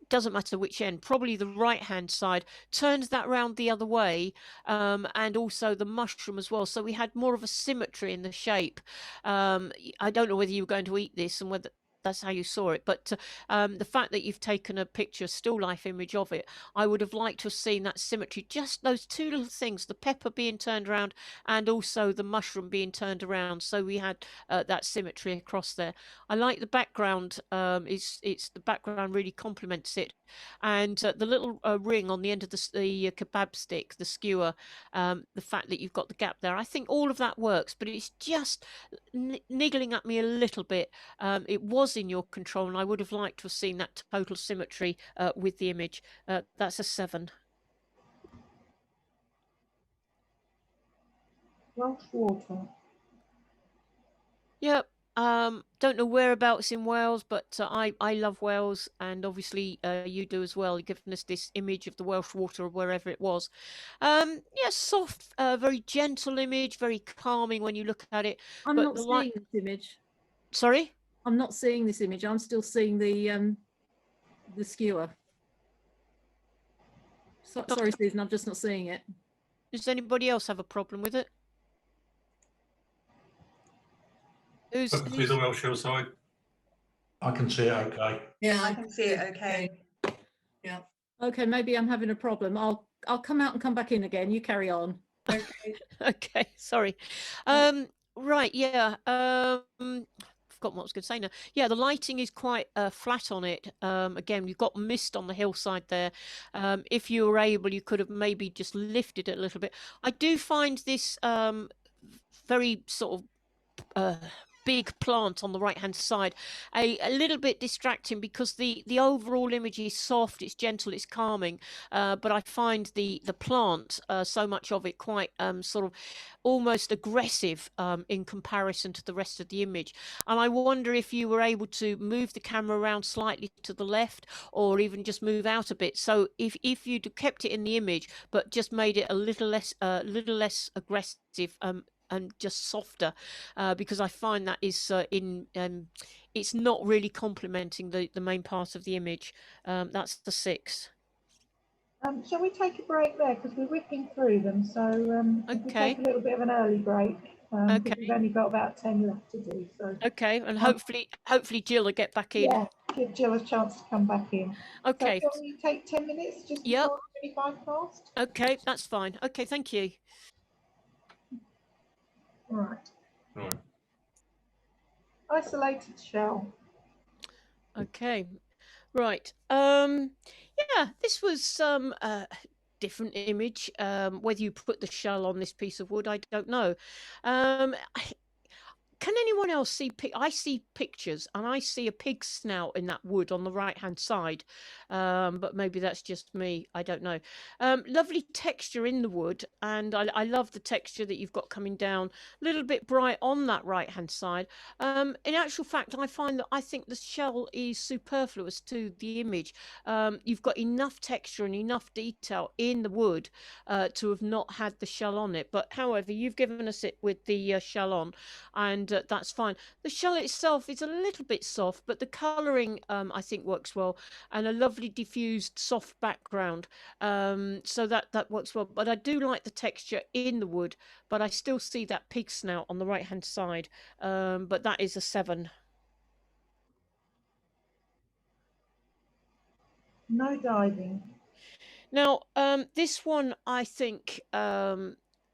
[SPEAKER 2] doesn't matter which end, probably the right hand side, turns that round the other way, and also the mushroom as well, so we had more of a symmetry in the shape. I don't know whether you were going to eat this and whether that's how you saw it, but the fact that you've taken a picture still life image of it, I would have liked to have seen that symmetry, just those two little things, the pepper being turned around and also the mushroom being turned around, so we had that symmetry across there. I like the background. It's the background really complements it, and the little ring on the end of the kebab stick, the skewer, the fact that you've got the gap there, I think all of that works, but it's just niggling at me a little bit. It was in your control, and I would have liked to have seen that total symmetry with the image. That's a 7.
[SPEAKER 1] Welsh water.
[SPEAKER 2] Yep. Don't know whereabouts in Wales, but I love Wales, and obviously you do as well. You've given us this image of the Welsh water or wherever it was. Yeah, soft, very gentle image, very calming when you look at it.
[SPEAKER 3] I'm
[SPEAKER 2] but
[SPEAKER 3] not
[SPEAKER 2] the
[SPEAKER 3] seeing this image.
[SPEAKER 2] Sorry?
[SPEAKER 3] I'm not seeing this image. I'm still seeing the skewer. Sorry, Susan, I'm just not seeing it.
[SPEAKER 2] Does anybody else have a problem with it? Who's
[SPEAKER 4] on the Welsh side? I can see it okay.
[SPEAKER 5] Yeah, I can see it okay.
[SPEAKER 3] Yeah. Okay, maybe I'm having a problem. I'll come out and come back in again. You carry on.
[SPEAKER 5] Okay.
[SPEAKER 2] Okay, sorry. Right, yeah. Forgotten what I was going to say now. Yeah, the lighting is quite flat on it. Again, you've got mist on the hillside there. If you were able, you could have maybe just lifted it a little bit. I do find this very sort of big plant on the right hand side a little bit distracting, because the overall image is soft, it's gentle, it's calming, but I find the plant, so much of it, quite sort of almost aggressive in comparison to the rest of the image. And I wonder if you were able to move the camera around slightly to the left, or even just move out a bit, so if you'd kept it in the image but just made it a little less aggressive, and just softer, because I find that is it's not really complementing the main part of the image. That's the 6.
[SPEAKER 1] Shall we take a break there, because we're whipping through them, so if we
[SPEAKER 2] Okay.
[SPEAKER 1] take a little bit of an early break, because
[SPEAKER 2] Okay.
[SPEAKER 1] we've only got about 10 left to do. So
[SPEAKER 2] Okay, and hopefully Jill will get back in.
[SPEAKER 1] yeah, give Jill a chance to come back in.
[SPEAKER 2] Okay.
[SPEAKER 1] So can we take 10 minutes just
[SPEAKER 2] Yep.
[SPEAKER 1] before 25 past?
[SPEAKER 2] Okay, that's fine. Okay, thank you.
[SPEAKER 1] Right.
[SPEAKER 4] Right.
[SPEAKER 1] Isolated shell.
[SPEAKER 2] Okay, right. Yeah, this was some different image. Whether you put the shell on this piece of wood, I don't know. Can anyone else see? I see pictures, and I see a pig snout in that wood on the right-hand side. But maybe that's just me. I don't know. Lovely texture in the wood, and I love the texture that you've got coming down. A little bit bright on that right-hand side. In actual fact, I think the shell is superfluous to the image. You've got enough texture and enough detail in the wood to have not had the shell on it. But however, you've given us it with the shell on, and that's fine. The shell itself is a little bit soft, but the colouring I think works well, and a lovely diffused soft background, so that works well. But I do like the texture in the wood, but I still see that pig snout on the right hand side, but that is a 7.
[SPEAKER 1] No diving.
[SPEAKER 2] Now, this one, I think,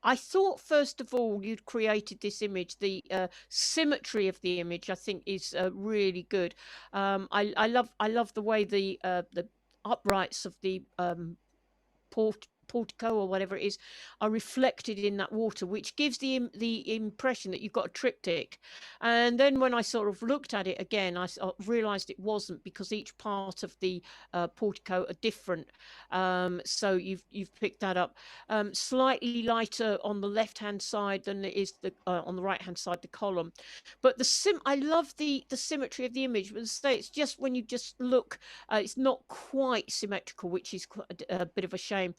[SPEAKER 2] I thought first of all you'd created this image. The symmetry of the image, I think, is really good. I love the way the uprights of the portico or whatever it is are reflected in that water, which gives the impression that you've got a triptych. And then when I sort of looked at it again, I realized it wasn't, because each part of the portico are different. So you've picked that up. Slightly lighter on the left hand side than it is on the right hand side, the column. But I love the symmetry of the image. But say it's just when you just look, it's not quite symmetrical, which is a bit of a shame.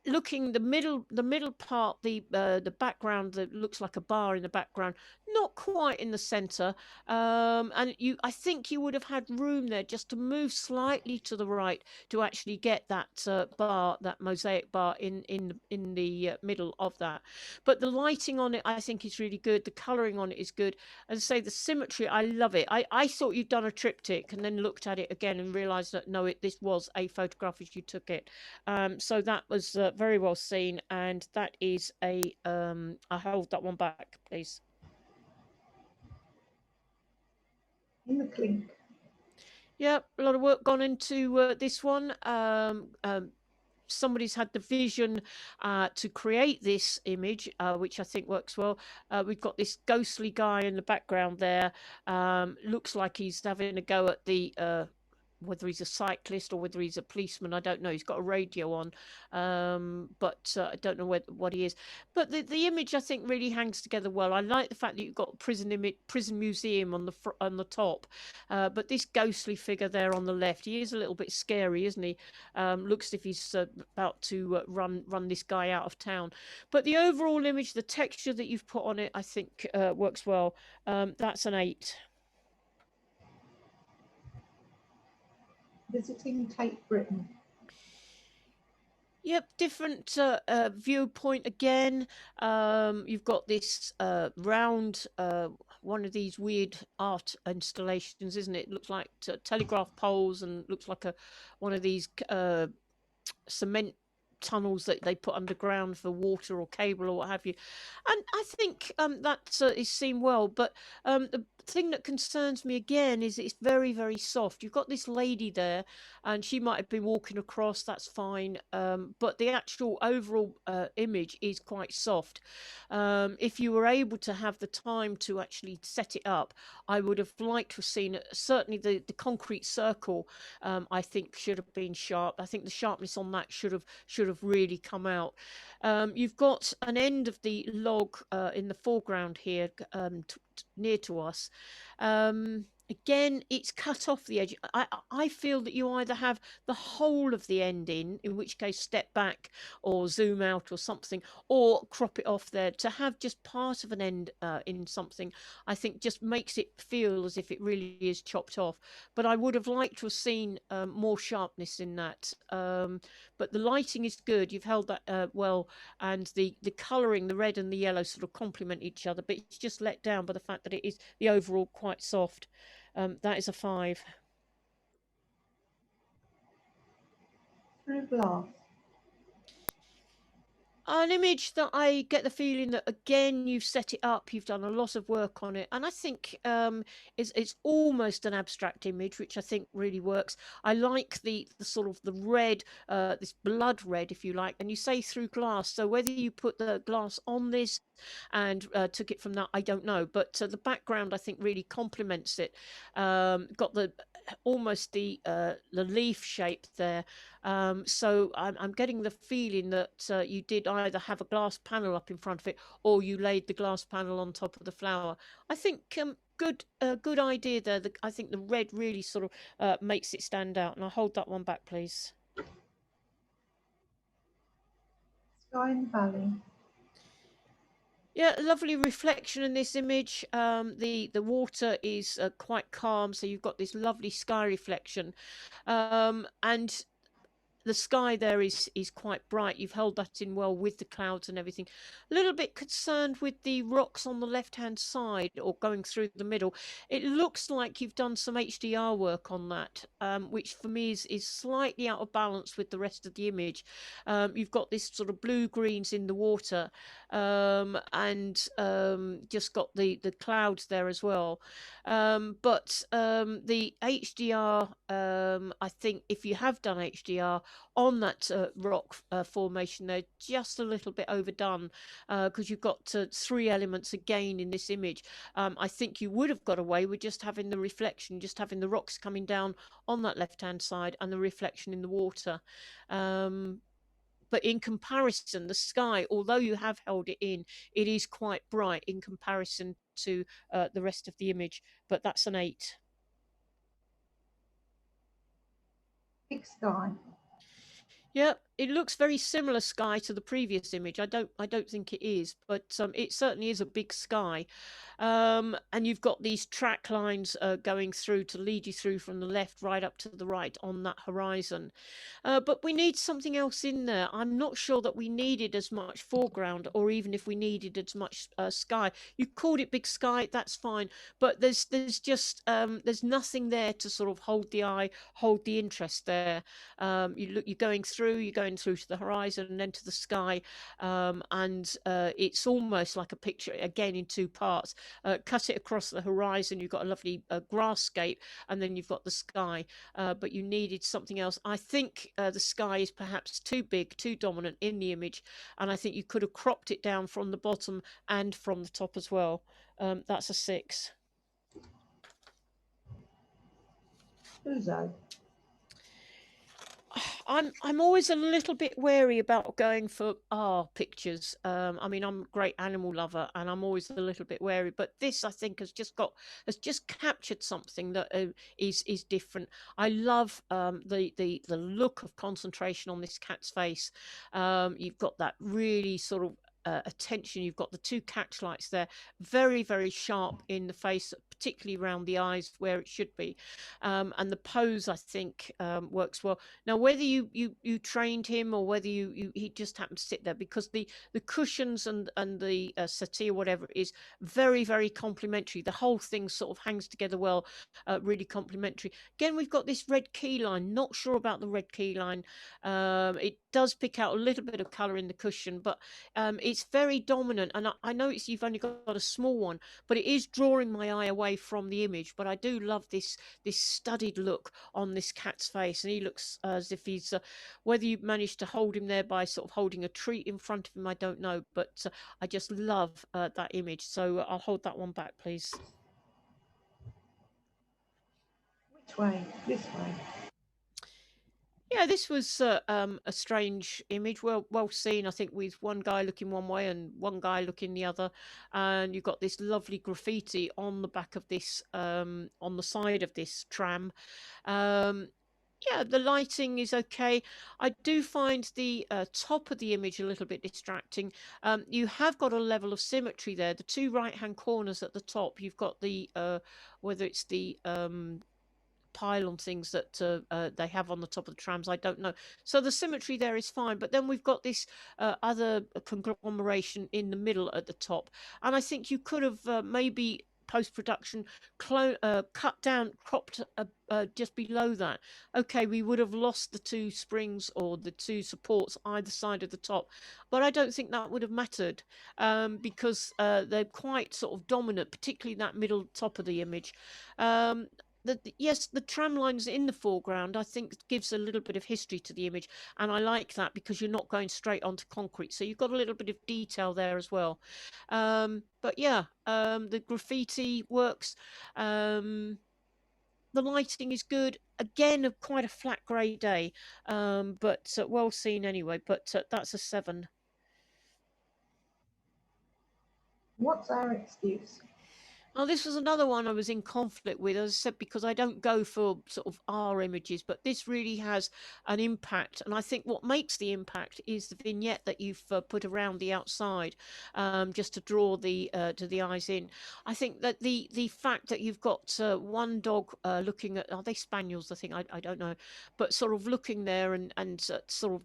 [SPEAKER 2] Looking the middle part, the background that looks like a bar in the background, not quite in the center, and I think you would have had room there just to move slightly to the right to actually get that bar, that mosaic bar in the middle of that. But the lighting on it, I think, is really good. The coloring on it is good. As I say, the symmetry, I love it. I thought you'd done a triptych, and then looked at it again and realized that no, this was a photograph as you took it. So that was very well seen, and that is a I hold that one back, please.
[SPEAKER 1] In the clink.
[SPEAKER 2] Yep, a lot of work gone into this one. Somebody's had the vision to create this image, which I think works well. We've got this ghostly guy in the background there. Looks like he's having a go at the whether he's a cyclist or whether he's a policeman, I don't know. He's got a radio on, but I don't know what he is. But the image, I think, really hangs together well. I like the fact that you've got prison museum on the top, but this ghostly figure there on the left, he is a little bit scary, isn't he? Looks as if he's about to run this guy out of town. But the overall image, the texture that you've put on it, I think works well. That's an 8.
[SPEAKER 1] Visiting Cape Breton.
[SPEAKER 2] Yep, different viewpoint again. You've got this round, one of these weird art installations, isn't it? Looks like telegraph poles, and looks like one of these cement tunnels that they put underground for water or cable or what have you. And I think that is seen well. But the thing that concerns me again is it's very, very soft. You've got this lady there, and she might have been walking across, that's fine, but the actual overall image is quite soft. If you were able to have the time to actually set it up, I would have liked to have seen certainly the concrete circle. I think should have been sharp. I think the sharpness on that should have really come out. You've got an end of the log in the foreground here, near to us. Again, it's cut off the edge. I feel that you either have the whole of the end in which case step back or zoom out or something, or crop it off there. To have just part of an end in something, I think just makes it feel as if it really is chopped off. But I would have liked to have seen more sharpness in that. But the lighting is good. You've held that well, and the colouring, the red and the yellow, sort of complement each other. But it's just let down by the fact that it is the overall quite soft. That is a 5.
[SPEAKER 1] Through glass.
[SPEAKER 2] An image that I get the feeling that again you've set it up, you've done a lot of work on it, and I think it's almost an abstract image, which I think really works. I like the sort of the red, this blood red, if you like, and you say through glass. So whether you put the glass on this and took it from that, I don't know, but the background I think really complements it. Got the almost the leaf shape there. So I'm getting the feeling that you did either have a glass panel up in front of it or you laid the glass panel on top of the flower. I think good idea there. I think the red really sort of makes it stand out. And I'll hold that one back, please.
[SPEAKER 1] Sky in the valley.
[SPEAKER 2] Yeah, lovely reflection in this image. The water is quite calm, so you've got this lovely sky reflection, and the sky there is quite bright. You've held that in well with the clouds and everything. A little bit concerned with the rocks on the left hand side or going through the middle. It looks like you've done some HDR work on that, which for me is slightly out of balance with the rest of the image. You've got this sort of blue greens in the water, and just got the clouds there as well. But the HDR, I think if you have done HDR on that rock formation, they're just a little bit overdone because you've got 3 elements again in this image. I think you would have got away with just having the reflection, just having the rocks coming down on that left hand side and the reflection in the water. But in comparison, the sky, although you have held it in, it is quite bright in comparison to the rest of the image. But that's an 8.
[SPEAKER 1] Big sky.
[SPEAKER 2] Yeah, it looks very similar sky to the previous image. I don't think it is, but it certainly is a big sky. And you've got these track lines going through to lead you through from the left right up to the right on that horizon. But we need something else in there. I'm not sure that we needed as much foreground or even if we needed as much sky. You called it big sky, that's fine. But there's just there's nothing there to sort of hold the eye, hold the interest there. You're going through to the horizon and then to the sky, and it's almost like a picture again in 2 parts. Cut it across the horizon, you've got a lovely grasscape, and then you've got the sky, but you needed something else. I think the sky is perhaps too big, too dominant in the image, and I think you could have cropped it down from the bottom and from the top as well. That's a 6.
[SPEAKER 1] Uzo.
[SPEAKER 2] I'm always a little bit wary about going for pictures. I mean, I'm a great animal lover, and I'm always a little bit wary. But this, I think, has just captured something that is different. I love the look of concentration on this cat's face. You've got that really sort of attention. You've got the 2 catch lights there, very, very sharp in the face, particularly around the eyes where it should be. And the pose, I think, works well. Now, whether you trained him or whether he just happened to sit there, because the cushions and the settee or whatever is very, very complementary. The whole thing sort of hangs together well, really complementary. Again, we've got this red key line. Not sure about the red key line. It does pick out a little bit of colour in the cushion, but it's very dominant. And I notice you've only got a small one, but it is drawing my eye away from the image. But I do love this studied look on this cat's face, and he looks as if he's whether you managed to hold him there by sort of holding a treat in front of him, I don't know, but I just love that image. So I'll hold that one back, please.
[SPEAKER 1] Which way? This way.
[SPEAKER 2] Yeah, this was a strange image. Well seen, I think, with one guy looking one way and one guy looking the other, and you've got this lovely graffiti on the back of this, on the side of this tram. Yeah, the lighting is okay. I do find the top of the image a little bit distracting. You have got a level of symmetry there. The 2 right-hand corners at the top, you've got the whether it's the pylon things that they have on the top of the trams, I don't know. So the symmetry there is fine, but then we've got this other conglomeration in the middle at the top, and I think you could have maybe post-production cut down, cropped just below that, okay, we would have lost the two springs or the two supports either side of the top, but I don't think that would have mattered, because they're quite sort of dominant, particularly that middle top of the image. Yes, the tram lines in the foreground, I think, gives a little bit of history to the image, and I like that because you're not going straight onto concrete, so you've got a little bit of detail there as well. But yeah, the graffiti works. The lighting is good. Again, quite a flat grey day, but well seen anyway. But that's a 7.
[SPEAKER 1] What's our excuse?
[SPEAKER 2] Oh, this was another one I was in conflict with, as I said, because I don't go for sort of R images, but this really has an impact. And I think what makes the impact is the vignette that you've put around the outside, just to draw the eyes in. I think that the fact that you've got one dog looking at, are they spaniels? I think, I don't know, but sort of looking there and sort of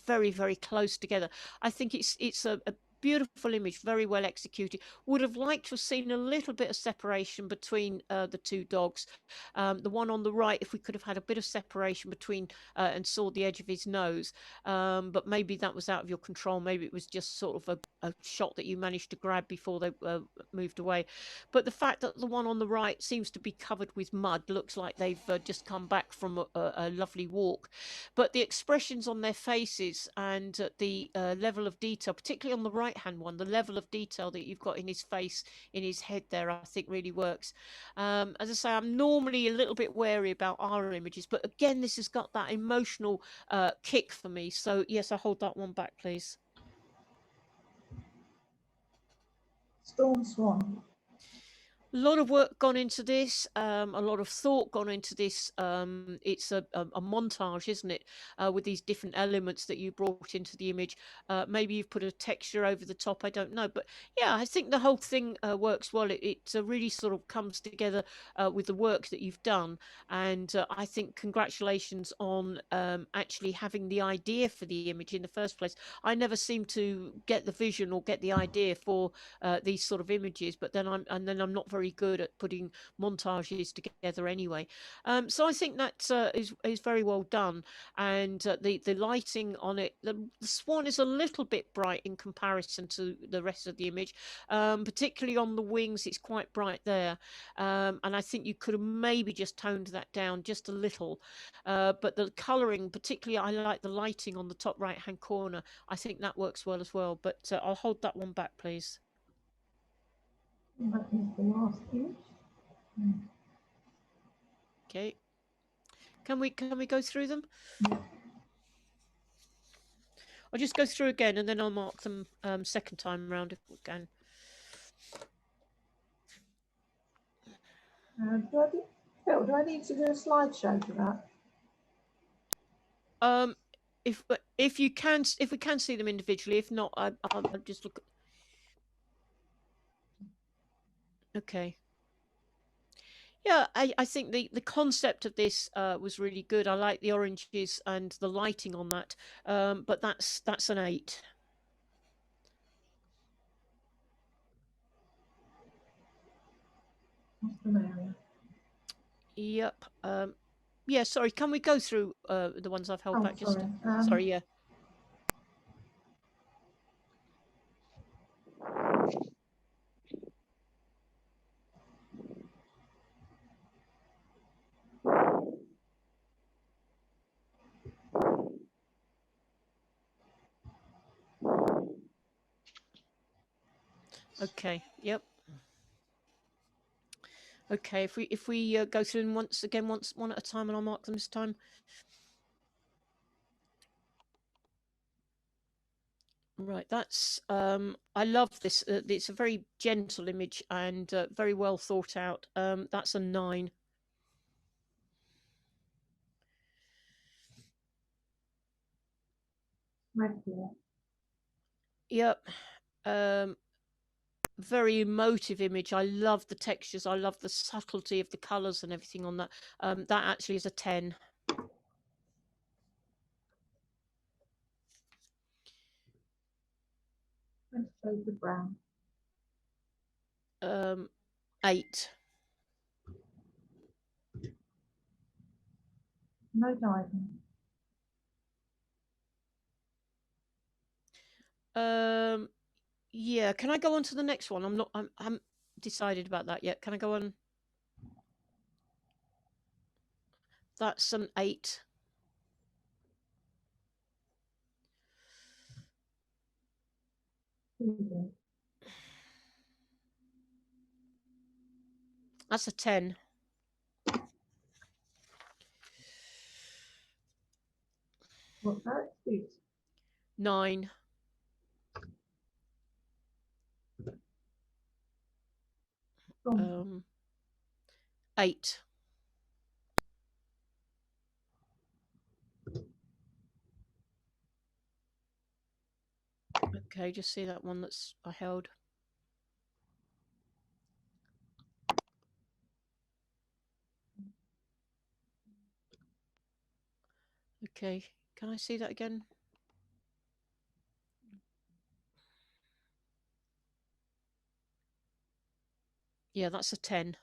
[SPEAKER 2] very, very close together. I think it's a beautiful image, very well executed. Would have liked to have seen a little bit of separation between the two dogs. The one on the right, if we could have had a bit of separation between and saw the edge of his nose, but maybe that was out of your control. Maybe it was just sort of a shot that you managed to grab before they moved away. But the fact that the one on the right seems to be covered with mud, looks like they've just come back from a lovely walk. But the expressions on their faces and the level of detail, particularly on the right hand one, the level of detail that you've got in his face, in his head there, I think really works. As I say, I'm normally a little bit wary about our images, but again, this has got that emotional kick for me. So yes, I hold that one back, please.
[SPEAKER 1] Storm Swan.
[SPEAKER 2] A lot of work gone into this, a lot of thought gone into this. It's a montage, isn't it, with these different elements that you brought into the image. Maybe you've put a texture over the top, I don't know. But yeah, I think the whole thing works well. It really sort of comes together with the work that you've done. And I think congratulations on actually having the idea for the image in the first place. I never seem to get the vision or get the idea for these sort of images, but then I'm not very good at putting montages together anyway. So I think that is very well done, and the lighting on it, the swan is a little bit bright in comparison to the rest of the image, particularly on the wings. It's quite bright there, and I think you could have maybe just toned that down just a little, but the colouring, particularly, I like the lighting on the top right hand corner. I think that works well as well, but I'll hold that one back, please.
[SPEAKER 1] That is the last image.
[SPEAKER 2] Okay. Can we go through them?
[SPEAKER 1] Yeah.
[SPEAKER 2] I'll just go through again and then I'll mark them second time around if we can.
[SPEAKER 1] Phil, do I need to do a slideshow for that?
[SPEAKER 2] If we can see them individually, if not, I'll just look. Okay. Yeah, I think the concept of this was really good. I like the oranges and the lighting on that, but that's an 8.
[SPEAKER 1] What's the area?
[SPEAKER 2] Yep. Yeah. Sorry. Can we go through the ones I've held
[SPEAKER 1] Oh,
[SPEAKER 2] back? Just
[SPEAKER 1] sorry.
[SPEAKER 2] sorry. Yeah. Okay. Yep. Okay. If we go through them one at a time, and I'll mark them this time. Right. That's I love this. It's a very gentle image and very well thought out. That's a 9.
[SPEAKER 1] Red here.
[SPEAKER 2] Yep. Very emotive image. I love the textures. I love the subtlety of the colours and everything on that. That actually is a 10.
[SPEAKER 1] Let's show the brown.
[SPEAKER 2] 8.
[SPEAKER 1] No diving.
[SPEAKER 2] Yeah, can I go on to the next one? I haven't decided about that yet. Can I go on? That's an 8. That's a 10.
[SPEAKER 1] What's that? 6.
[SPEAKER 2] 9.
[SPEAKER 1] Gone.
[SPEAKER 2] 8. Okay, just see that one that's I held. Okay, can I see that again? Yeah, that's a 10.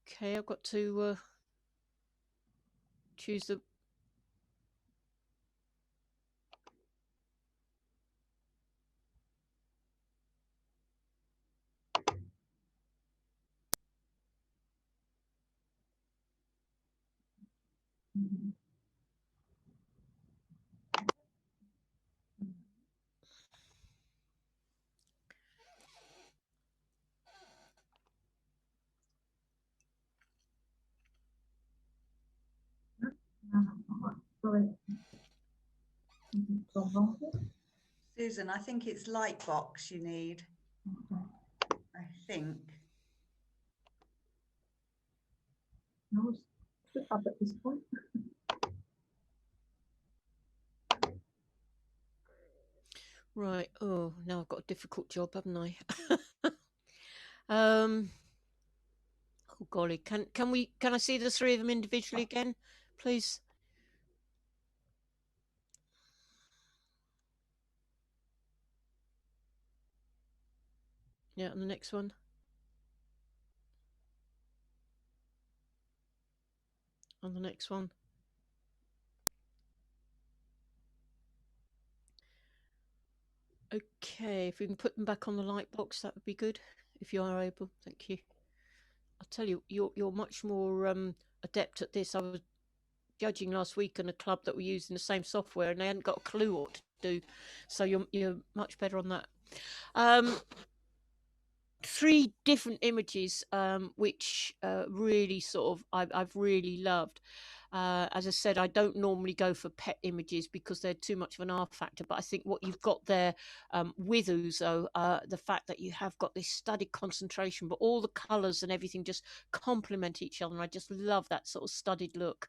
[SPEAKER 2] Okay, I've got to choose the...
[SPEAKER 1] Mhm. Sorry. Gone wrong here.
[SPEAKER 5] Susan, I think it's light box you need.
[SPEAKER 1] Okay.
[SPEAKER 5] I think.
[SPEAKER 1] I was stood up at this point.
[SPEAKER 2] Right. Oh, now I've got a difficult job, haven't I? Oh golly, can I see the 3 of them individually again, please? Yeah, and the next one. And the next one. Okay, if we can put them back on the light box, that would be good. If you are able, thank you. I'll tell you, you're much more adept at this. I was judging last week in a club that were using the same software, and they hadn't got a clue what to do. So you're much better on that. 3 different images, which really sort of I've really loved. As I said, I don't normally go for pet images because they're too much of an R factor, but I think what you've got there with Uzo, the fact that you have got this studied concentration, but all the colours and everything just complement each other, and I just love that sort of studied look.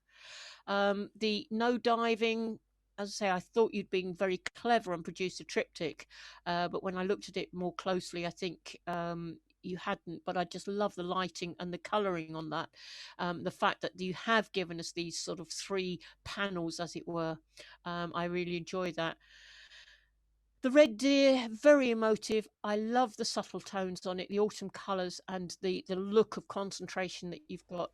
[SPEAKER 2] The no diving, as I say, I thought you'd been very clever and produced a triptych, but when I looked at it more closely, I think you hadn't. But I just love the lighting and the colouring on that. The fact that you have given us these sort of 3 panels, as it were. I really enjoy that. The red deer, very emotive. I love the subtle tones on it, the autumn colours and the look of concentration that you've got.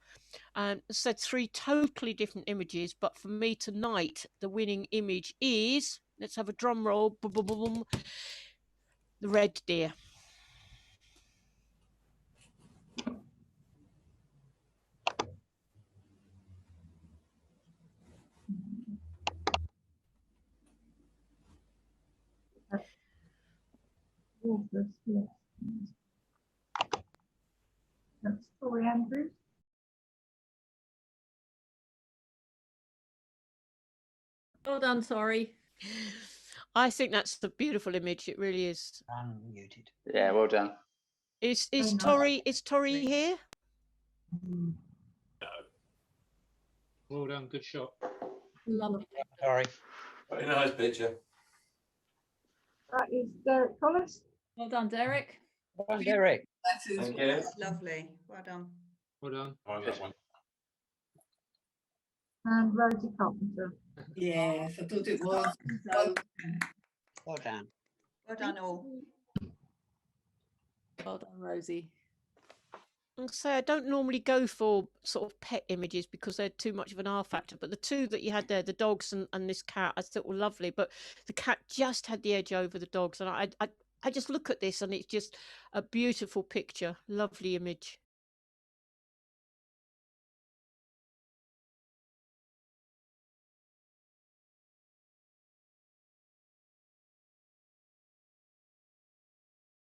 [SPEAKER 2] Said 3 totally different images, but for me tonight, the winning image is, let's have a drum roll, boom, boom, boom, boom, the red deer.
[SPEAKER 1] Walters, yes. That's Tori Andrews.
[SPEAKER 3] Well done, sorry.
[SPEAKER 2] I think that's the beautiful image. It really is.
[SPEAKER 6] Unmuted.
[SPEAKER 7] Yeah, well done.
[SPEAKER 2] Is
[SPEAKER 1] Very nice.
[SPEAKER 2] Tori here?
[SPEAKER 8] Well done, good shot.
[SPEAKER 3] Lovely.
[SPEAKER 6] Sorry.
[SPEAKER 4] Very nice picture.
[SPEAKER 1] That is Derek Collis.
[SPEAKER 3] Well done, Derek.
[SPEAKER 6] Well done, Derek.
[SPEAKER 5] That is
[SPEAKER 4] Thank you.
[SPEAKER 5] lovely. Well done.
[SPEAKER 8] Well done.
[SPEAKER 4] On that one.
[SPEAKER 1] And Rosie Carpenter.
[SPEAKER 6] Yes, I thought it was.
[SPEAKER 5] So,
[SPEAKER 7] Well done.
[SPEAKER 5] well done all.
[SPEAKER 3] Well done, Rosie.
[SPEAKER 2] I'll say I don't normally go for sort of pet images because they're too much of an R factor, but the two that you had there, the dogs and this cat, I thought were lovely, but the cat just had the edge over the dogs, and I just look at this and it's just a beautiful picture, lovely image.